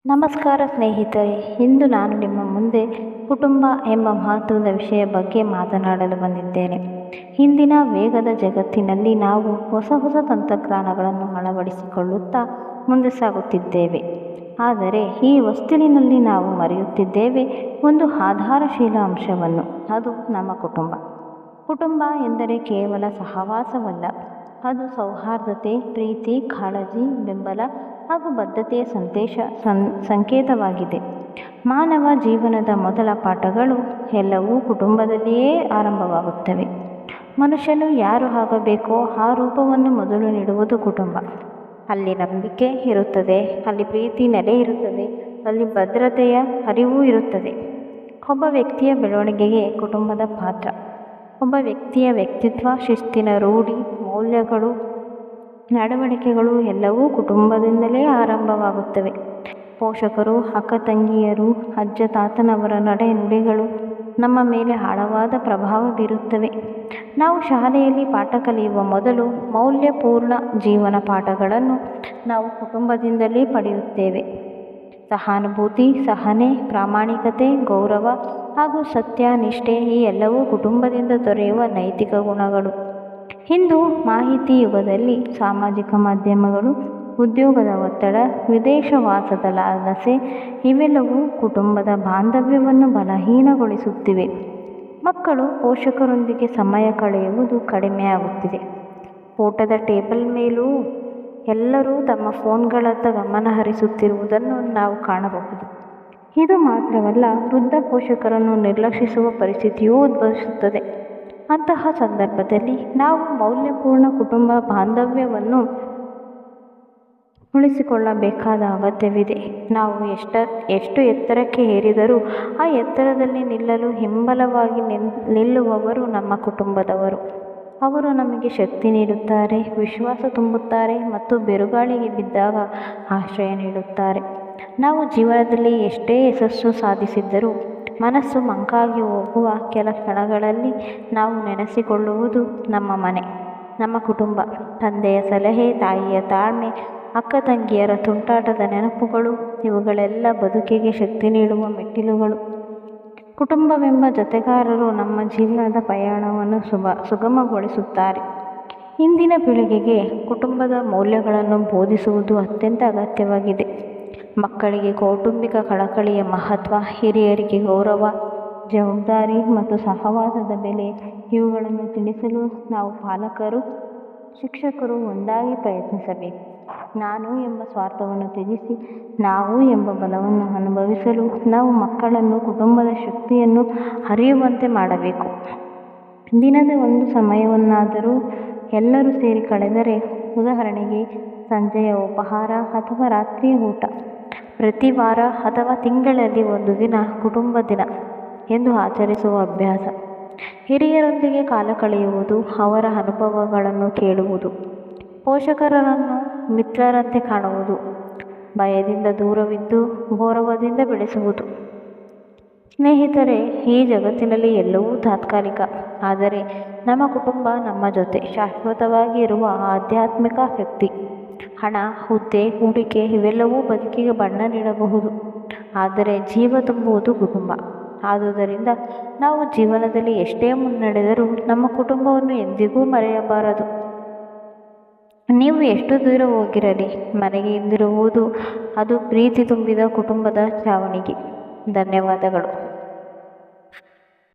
ನಮಸ್ಕಾರ ಸ್ನೇಹಿತರೆ, ಇಂದು ನಾನು ನಿಮ್ಮ ಮುಂದೆ ಕುಟುಂಬ ಎಂಬ ಮಹತ್ವದ ವಿಷಯ ಬಗ್ಗೆ ಮಾತನಾಡಲು ಬಂದಿದ್ದೇನೆ. ಇಂದಿನ ವೇಗದ ಜಗತ್ತಿನಲ್ಲಿ ನಾವು ಹೊಸ ಹೊಸ ತಂತ್ರಜ್ಞಾನಗಳನ್ನು ಅಳವಡಿಸಿಕೊಳ್ಳುತ್ತಾ ಮುಂದೆ ಸಾಗುತ್ತಿದ್ದೇವೆ. ಆದರೆ ಈ ವಸ್ತುವಿನಲ್ಲಿ ನಾವು ಮರೆಯುತ್ತಿದ್ದೇವೆ ಒಂದು ಆಧಾರಶೀಲ ಅಂಶವನ್ನು, ಅದು ನಮ್ಮ ಕುಟುಂಬ. ಕುಟುಂಬ ಎಂದರೆ ಕೇವಲ ಸಹವಾಸವಲ್ಲ, ಅದು ಸೌಹಾರ್ದತೆ, ಪ್ರೀತಿ, ಕಾಳಜಿ, ಬೆಂಬಲ ಹಾಗೂ ಬದ್ಧತೆಯ ಸಂಕೇತವಾಗಿದೆ. ಮಾನವ ಜೀವನದ ಮೊದಲ ಪಾಠಗಳು ಎಲ್ಲವೂ ಕುಟುಂಬದಲ್ಲಿಯೇ ಆರಂಭವಾಗುತ್ತವೆ. ಮನುಷ್ಯನು ಯಾರು ಆಗಬೇಕೋ ಆ ರೂಪವನ್ನು ಮೊದಲು ನೀಡುವುದು ಕುಟುಂಬ. ಅಲ್ಲಿ ನಂಬಿಕೆ ಇರುತ್ತದೆ, ಅಲ್ಲಿ ಪ್ರೀತಿ ನೆಲೆ ಇರುತ್ತದೆ, ಅಲ್ಲಿ ಭದ್ರತೆಯ ಅರಿವು ಇರುತ್ತದೆ. ಒಬ್ಬ ವ್ಯಕ್ತಿಯ ಬೆಳವಣಿಗೆಗೆ ಕುಟುಂಬದ ಪಾತ್ರ. ಒಬ್ಬ ವ್ಯಕ್ತಿಯ ವ್ಯಕ್ತಿತ್ವ, ಶಿಸ್ತಿನ ರೂಢಿ, ಮೌಲ್ಯಗಳು, ನಡವಳಿಕೆಗಳು ಎಲ್ಲವೂ ಕುಟುಂಬದಿಂದಲೇ ಆರಂಭವಾಗುತ್ತವೆ. ಪೋಷಕರು, ಅಕ್ಕ ತಂಗಿಯರು, ಅಜ್ಜ ತಾತನವರ ನಡೆ ನುಡಿಗಳು ನಮ್ಮ ಮೇಲೆ ಆಳವಾದ ಪ್ರಭಾವ ಬೀರುತ್ತವೆ. ನಾವು ಶಾಲೆಯಲ್ಲಿ ಪಾಠ ಕಲಿಯುವ ಮೊದಲು ಮೌಲ್ಯಪೂರ್ಣ ಜೀವನ ಪಾಠಗಳನ್ನು ನಾವು ಕುಟುಂಬದಿಂದಲೇ ಪಡೆಯುತ್ತೇವೆ. ಸಹಾನುಭೂತಿ, ಸಹನೆ, ಪ್ರಾಮಾಣಿಕತೆ, ಗೌರವ ಹಾಗೂ ಸತ್ಯ, ನಿಷ್ಠೆ ಈ ಎಲ್ಲವೂ ಕುಟುಂಬದಿಂದ ದೊರೆಯುವ ನೈತಿಕ ಗುಣಗಳು. ಇಂದು ಮಾಹಿತಿ ಯುಗದಲ್ಲಿ ಸಾಮಾಜಿಕ ಮಾಧ್ಯಮಗಳು, ಉದ್ಯೋಗದ ಒತ್ತಡ, ವಿದೇಶವಾಸದ ಲಾಲಸೆ ಇವೆಲ್ಲವೂ ಕುಟುಂಬದ ಬಾಂಧವ್ಯವನ್ನು ಬಲಹೀನಗೊಳಿಸುತ್ತಿವೆ. ಮಕ್ಕಳು ಪೋಷಕರೊಂದಿಗೆ ಸಮಯ ಕಳೆಯುವುದು ಕಡಿಮೆಯಾಗುತ್ತಿದೆ. ಊಟದ ಟೇಬಲ್ ಮೇಲೂ ಎಲ್ಲರೂ ತಮ್ಮ ಫೋನ್ಗಳತ್ತ ಗಮನ ಹರಿಸುತ್ತಿರುವುದನ್ನು ನಾವು ಕಾಣಬಹುದು. ಇದು ಮಾತ್ರವಲ್ಲ, ವೃದ್ಧ ಪೋಷಕರನ್ನು ನಿರ್ಲಕ್ಷಿಸುವ ಪರಿಸ್ಥಿತಿಯೂ ಉದ್ಭವಿಸುತ್ತದೆ. ಅಂತಹ ಸಂದರ್ಭದಲ್ಲಿ ನಾವು ಮೌಲ್ಯಪೂರ್ಣ ಕುಟುಂಬ ಬಾಂಧವ್ಯವನ್ನು ಉಳಿಸಿಕೊಳ್ಳಬೇಕಾದ ಅಗತ್ಯವಿದೆ. ನಾವು ಎಷ್ಟು ಎತ್ತರಕ್ಕೆ ಏರಿದರೂ ಆ ಎತ್ತರದಲ್ಲಿ ನಿಲ್ಲಲು ಹಿಂಬಲವಾಗಿ ನಿಲ್ಲುವವರು ನಮ್ಮ ಕುಟುಂಬದವರು. ಅವರು ನಮಗೆ ಶಕ್ತಿ ನೀಡುತ್ತಾರೆ, ವಿಶ್ವಾಸ ತುಂಬುತ್ತಾರೆ ಮತ್ತು ಬಿರುಗಾಳಿಗೆ ಬಿದ್ದಾಗ ಆಶ್ರಯ ನೀಡುತ್ತಾರೆ. ನಾವು ಜೀವನದಲ್ಲಿ ಎಷ್ಟೇ ಯಶಸ್ಸು ಸಾಧಿಸಿದ್ದರೂ ಮನಸ್ಸು ಮಂಕಾಗಿ ಹೋಗುವ ಕೆಲ ಕ್ಷಣಗಳಲ್ಲಿ ನಾವು ನೆನೆಸಿಕೊಳ್ಳುವುದು ನಮ್ಮ ಮನೆ, ನಮ್ಮ ಕುಟುಂಬ. ತಂದೆಯ ಸಲಹೆ, ತಾಯಿಯ ತಾಳ್ಮೆ, ಅಕ್ಕ ತಂಗಿಯರ ತುಂಟಾಟದ ನೆನಪುಗಳು ಇವುಗಳೆಲ್ಲ ಬದುಕಿಗೆ ಶಕ್ತಿ ನೀಡುವ ಮೆಟ್ಟಿಲುಗಳು. ಕುಟುಂಬವೆಂಬ ಜೊತೆಗಾರರು ನಮ್ಮ ಜೀವನದ ಪ್ರಯಾಣವನ್ನು ಸುಗಮಗೊಳಿಸುತ್ತಾರೆ. ಇಂದಿನ ಪೀಳಿಗೆಗೆ ಕುಟುಂಬದ ಮೌಲ್ಯಗಳನ್ನು ಬೋಧಿಸುವುದು ಅತ್ಯಂತ ಅಗತ್ಯವಾಗಿದೆ. ಮಕ್ಕಳಿಗೆ ಕೌಟುಂಬಿಕ ಕಳಕಳಿಯ ಮಹತ್ವ, ಹಿರಿಯರಿಗೆ ಗೌರವ, ಜವಾಬ್ದಾರಿ ಮತ್ತು ಸಹವಾಸದ ಬೆಲೆ ಇವುಗಳನ್ನು ತಿಳಿಸಲು ನಾವು ಪಾಲಕರು, ಶಿಕ್ಷಕರು ಒಂದಾಗಿ ಪ್ರಯತ್ನಿಸಬೇಕು. ನಾನು ಎಂಬ ಸ್ವಾರ್ಥವನ್ನು ತ್ಯಜಿಸಿ ನಾವು ಎಂಬ ಬಲವನ್ನು ಅನುಭವಿಸಲು ನಾವು ಮಕ್ಕಳನ್ನು ಕುಟುಂಬದ ಶಕ್ತಿಯನ್ನು ಅರಿಯುವಂತೆ ಮಾಡಬೇಕು. ದಿನದ ಒಂದು ಸಮಯವನ್ನಾದರೂ ಎಲ್ಲರೂ ಸೇರಿ ಕಳೆದರೆ, ಉದಾಹರಣೆಗೆ ಸಂಜೆಯ ಉಪಹಾರ ಅಥವಾ ರಾತ್ರಿಯ ಊಟ, ಪ್ರತಿ ವಾರ ಅಥವಾ ತಿಂಗಳಲ್ಲಿ ಒಂದು ದಿನ ಕುಟುಂಬ ದಿನ ಎಂದು ಆಚರಿಸುವ ಅಭ್ಯಾಸ, ಹಿರಿಯರೊಂದಿಗೆ ಕಾಲ ಕಳೆಯುವುದು, ಅವರ ಅನುಭವಗಳನ್ನು ಕೇಳುವುದು, ಪೋಷಕರನ್ನು ಮಿತ್ರರಂತೆ ಕಾಣುವುದು, ಭಯದಿಂದ ದೂರವಿದ್ದು ಗೌರವದಿಂದ ಬೆಳೆಸುವುದು. ಸ್ನೇಹಿತರೆ, ಈ ಜಗತ್ತಿನಲ್ಲಿ ಎಲ್ಲವೂ ತಾತ್ಕಾಲಿಕ, ಆದರೆ ನಮ್ಮ ಕುಟುಂಬ ನಮ್ಮ ಜೊತೆ ಶಾಶ್ವತವಾಗಿ ಇರುವ ಆಧ್ಯಾತ್ಮಿಕ ಶಕ್ತಿ. ಹಣ, ಹುದ್ದೆ, ಹೂಡಿಕೆ ಇವೆಲ್ಲವೂ ಬದುಕಿಗೆ ಬಣ್ಣ ನೀಡಬಹುದು, ಆದರೆ ಜೀವ ತುಂಬುವುದು ಕುಟುಂಬ. ಆದುದರಿಂದ ನಾವು ಜೀವನದಲ್ಲಿ ಎಷ್ಟೇ ಮುನ್ನಡೆದರೂ ನಮ್ಮ ಕುಟುಂಬವನ್ನು ಎಂದಿಗೂ ಮರೆಯಬಾರದು. ನೀವು ಎಷ್ಟು ದೂರ ಹೋಗಿರಲಿ, ಮನೆಗೆ ಹಿಂದಿರುವುದು ಅದು ಪ್ರೀತಿ ತುಂಬಿದ ಕುಟುಂಬದ ಛಾವಣಿಗೆ. ಧನ್ಯವಾದಗಳು.